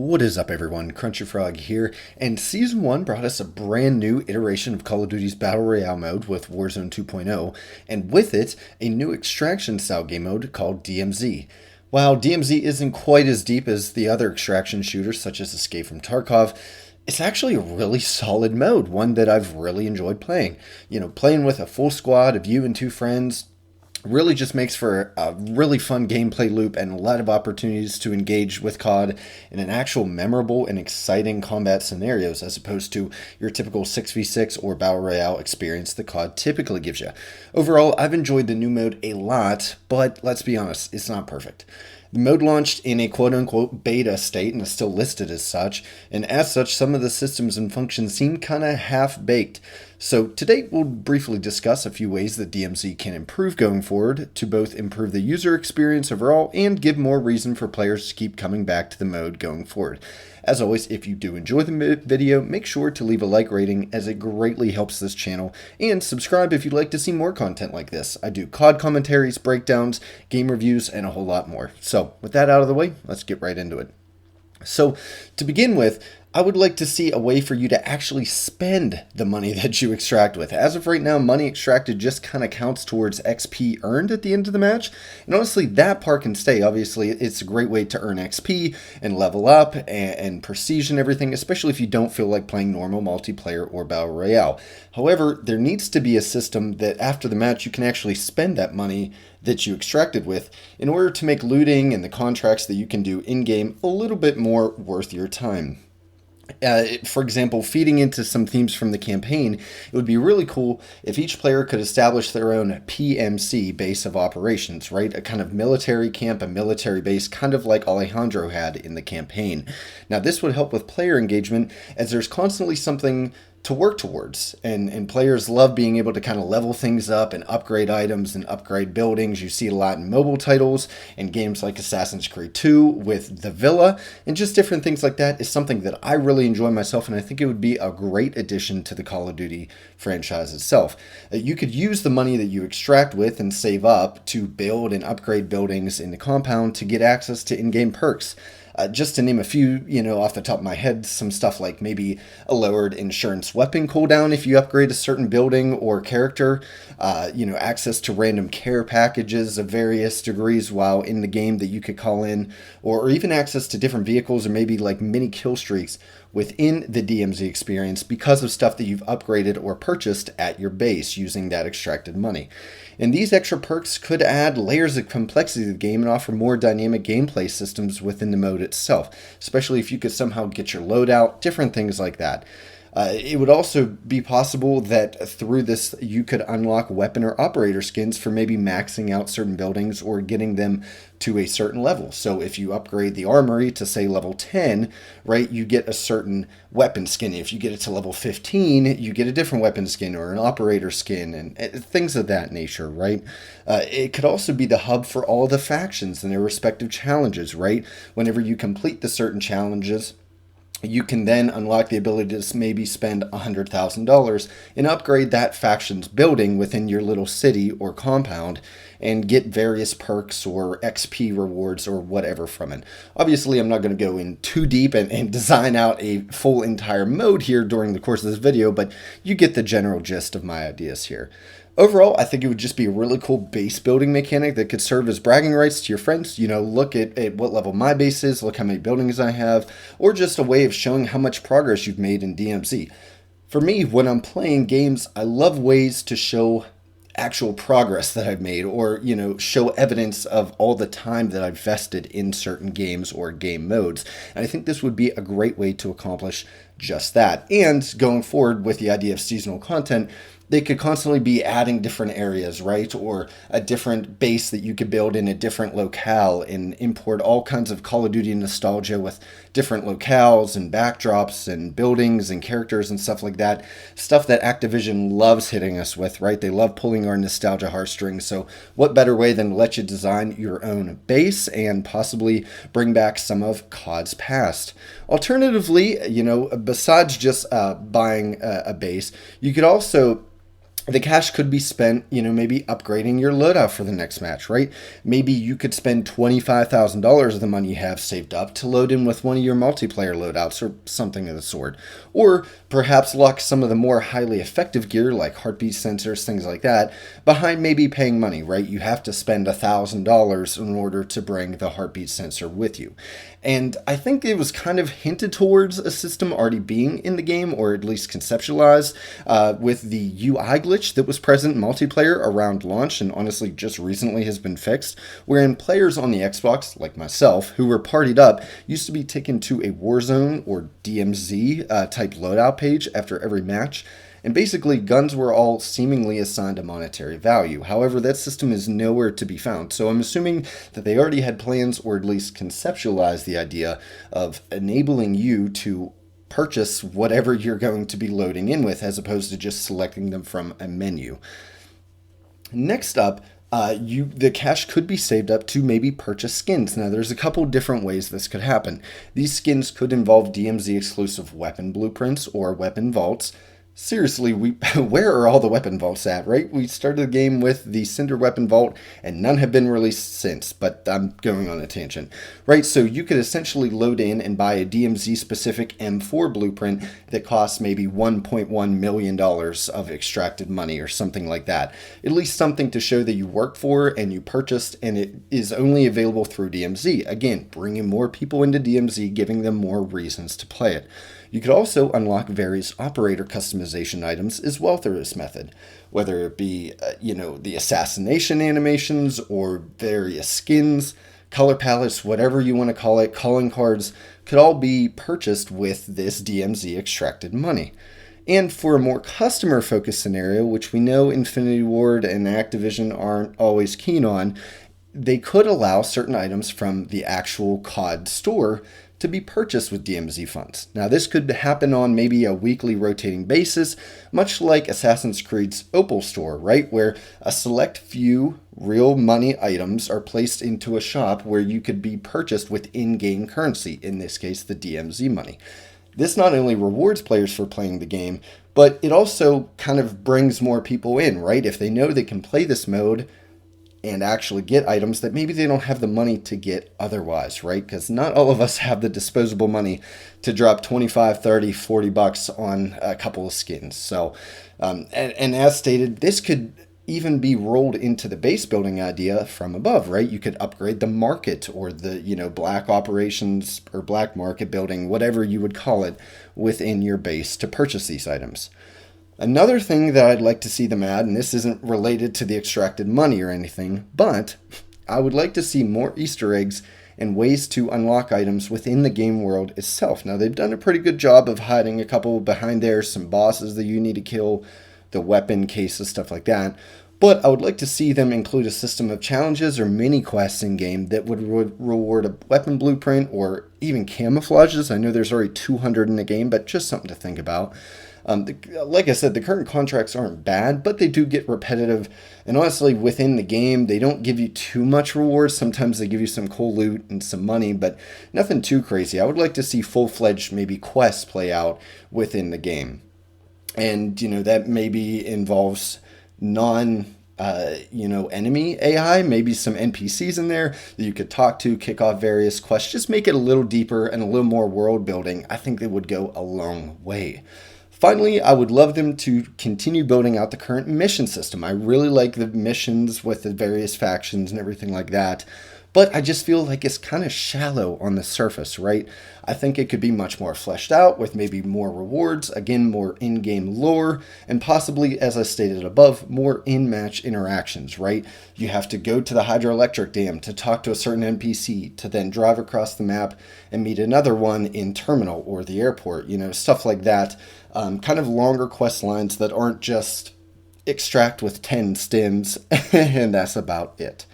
What is up, everyone? Crunchy Frog here, and Season 1 brought us a brand new iteration of Call of Duty's Battle Royale mode with Warzone 2.0, and with it, a new extraction-style game mode called DMZ. While DMZ isn't quite as deep as the other extraction shooters such as Escape from Tarkov, it's actually a really solid mode, one that I've really enjoyed playing. Playing with a full squad of you and two friends really just makes for a really fun gameplay loop and a lot of opportunities to engage with COD in an actual memorable and exciting combat scenarios as opposed to your typical 6v6 or Battle Royale experience that COD typically gives you. Overall, I've enjoyed the new mode a lot, but let's be honest, it's not perfect. The mode launched in a quote-unquote beta state and is still listed as such, and as such, some of the systems and functions seem kinda half-baked. So today we'll briefly discuss a few ways that DMZ can improve going forward to both improve the user experience overall and give more reason for players to keep coming back to the mode going forward. As always, if you do enjoy the video, make sure to leave a like rating as it greatly helps this channel, and subscribe if you'd like to see more content like this. I do COD commentaries, breakdowns, game reviews, and a whole lot more. So with that out of the way, let's get right into it. So to begin with, I would like to see a way for you to actually spend the money that you extract with. As of right now, money extracted just kind of counts towards XP earned at the end of the match. And honestly, that part can stay. Obviously, it's a great way to earn XP and level up and prestige and everything, especially if you don't feel like playing normal multiplayer or Battle Royale. However, there needs to be a system that after the match, you can actually spend that money that you extracted with in order to make looting and the contracts that you can do in-game a little bit more worth your time. For example, feeding into some themes from the campaign, it would be really cool if each player could establish their own PMC, base of operations, right? A kind of military camp, a military base, kind of like Alejandro had in the campaign. Now, this would help with player engagement as there's constantly something to work towards, and players love being able to kind of level things up and upgrade items and upgrade buildings. You see it a lot in mobile titles and games like Assassin's Creed 2 with the Villa, and just different things like that is something that I really enjoy myself, and I think it would be a great addition to the Call of Duty franchise itself. You could use the money that you extract with and save up to build and upgrade buildings in the compound to get access to in-game perks. Just to name a few, off the top of my head, some stuff like maybe a lowered insurance weapon cooldown if you upgrade a certain building or character, access to random care packages of various degrees while in the game that you could call in, or even access to different vehicles or maybe like mini kill streaks within the DMZ experience because of stuff that you've upgraded or purchased at your base using that extracted money. And these extra perks could add layers of complexity to the game and offer more dynamic gameplay systems within the mode itself, especially if you could somehow get your loadout, different things like that. It would also be possible that through this you could unlock weapon or operator skins for maybe maxing out certain buildings or getting them to a certain level. So if you upgrade the armory to say level 10, right, you get a certain weapon skin. If you get it to level 15, you get a different weapon skin or an operator skin and things of that nature, right? It could also be the hub for all the factions and their respective challenges, right? Whenever you complete the certain challenges, you can then unlock the ability to maybe spend $100,000 and upgrade that faction's building within your little city or compound and get various perks or XP rewards or whatever from it. Obviously, I'm not going to go in too deep and design out a full entire mode here during the course of this video, but you get the general gist of my ideas here. Overall, I think it would just be a really cool base building mechanic that could serve as bragging rights to your friends. Look at what level my base is, look how many buildings I have, or just a way of showing how much progress you've made in DMZ. For me, when I'm playing games, I love ways to show actual progress that I've made or, show evidence of all the time that I've vested in certain games or game modes. And I think this would be a great way to accomplish just that. And going forward with the idea of seasonal content, they could constantly be adding different areas, right? Or a different base that you could build in a different locale and import all kinds of Call of Duty nostalgia with different locales and backdrops and buildings and characters and stuff like that. Stuff that Activision loves hitting us with, right? They love pulling our nostalgia heartstrings. So what better way than to let you design your own base and possibly bring back some of COD's past? Alternatively, besides just buying a base, you could also The cash could be spent, maybe upgrading your loadout for the next match, right? Maybe you could spend $25,000 of the money you have saved up to load in with one of your multiplayer loadouts or something of the sort. Or perhaps lock some of the more highly effective gear like heartbeat sensors, things like that, behind maybe paying money, right? You have to spend $1,000 in order to bring the heartbeat sensor with you. And I think it was kind of hinted towards a system already being in the game, or at least conceptualized, with the UI glitch that was present in multiplayer around launch, and honestly just recently has been fixed, wherein players on the Xbox, like myself, who were partied up, used to be taken to a Warzone or DMZ type loadout page after every match. And basically, guns were all seemingly assigned a monetary value. However, that system is nowhere to be found. So I'm assuming that they already had plans, or at least conceptualized the idea of enabling you to purchase whatever you're going to be loading in with, as opposed to just selecting them from a menu. Next up, the cash could be saved up to maybe purchase skins. Now, there's a couple different ways this could happen. These skins could involve DMZ exclusive weapon blueprints or weapon vaults. Seriously, where are all the weapon vaults at, right? We started the game with the Cinder weapon vault, and none have been released since, but I'm going on a tangent, right? So you could essentially load in and buy a DMZ-specific M4 blueprint that costs maybe $1.1 million of extracted money or something like that. At least something to show that you worked for and you purchased, and it is only available through DMZ. Again, bringing more people into DMZ, giving them more reasons to play it. You could also unlock various operator customization items as well through this method, whether it be, the assassination animations or various skins, color palettes, whatever you want to call it, calling cards, could all be purchased with this DMZ extracted money. And for a more customer-focused scenario, which we know Infinity Ward and Activision aren't always keen on, they could allow certain items from the actual COD store to be purchased with DMZ funds. Now, this could happen on maybe a weekly rotating basis, much like Assassin's Creed's Opal store, right? Where a select few real money items are placed into a shop where you could be purchased with in-game currency, in this case, the DMZ money. This not only rewards players for playing the game, but it also kind of brings more people in, right? If they know they can play this mode and actually get items that maybe they don't have the money to get otherwise, right? Because not all of us have the disposable money to drop 25, 30, 40 bucks on a couple of skins. So, and as stated, this could even be rolled into the base building idea from above, right? You could upgrade the market or the, black operations or black market building, whatever you would call it, within your base to purchase these items. Another thing that I'd like to see them add, and this isn't related to the extracted money or anything, but I would like to see more Easter eggs and ways to unlock items within the game world itself. Now, they've done a pretty good job of hiding a couple behind there, some bosses that you need to kill, the weapon cases, stuff like that. But I would like to see them include a system of challenges or mini quests in game that would reward a weapon blueprint or even camouflages. I know there's already 200 in the game, but just something to think about. Like I said, the current contracts aren't bad, but they do get repetitive. And honestly, within the game, they don't give you too much rewards. Sometimes they give you some cool loot and some money, but nothing too crazy. I would like to see full-fledged maybe quests play out within the game. And, that maybe involves enemy AI, maybe some NPCs in there that you could talk to, kick off various quests, just make it a little deeper and a little more world building. I think that would go a long way. Finally, I would love them to continue building out the current mission system. I really like the missions with the various factions and everything like that, but I just feel like it's kind of shallow on the surface, right? I think it could be much more fleshed out with maybe more rewards, again, more in-game lore, and possibly, as I stated above, more in-match interactions, right? You have to go to the hydroelectric dam to talk to a certain NPC, to then drive across the map and meet another one in terminal or the airport, stuff like that. Kind of longer quest lines that aren't just extract with 10 stims, and that's about it.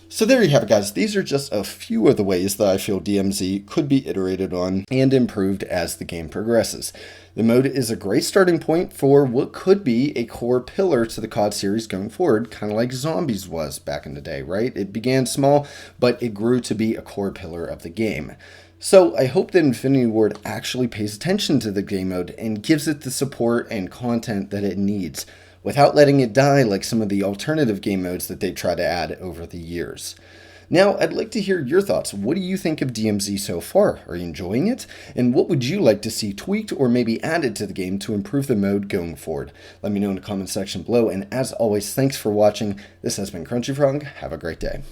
So there you have it, guys. These are just a few of the ways that I feel DMZ could be iterated on and improved as the game progresses. The mode is a great starting point for what could be a core pillar to the COD series going forward, kind of like Zombies was back in the day, right? It began small, but it grew to be a core pillar of the game. So I hope that Infinity Ward actually pays attention to the game mode and gives it the support and content that it needs. without letting it die like some of the alternative game modes that they try to add over the years. Now, I'd like to hear your thoughts. What do you think of DMZ so far? Are you enjoying it? And what would you like to see tweaked or maybe added to the game to improve the mode going forward? Let me know in the comment section below. And as always, thanks for watching. This has been Crunchy Frog. Have a great day.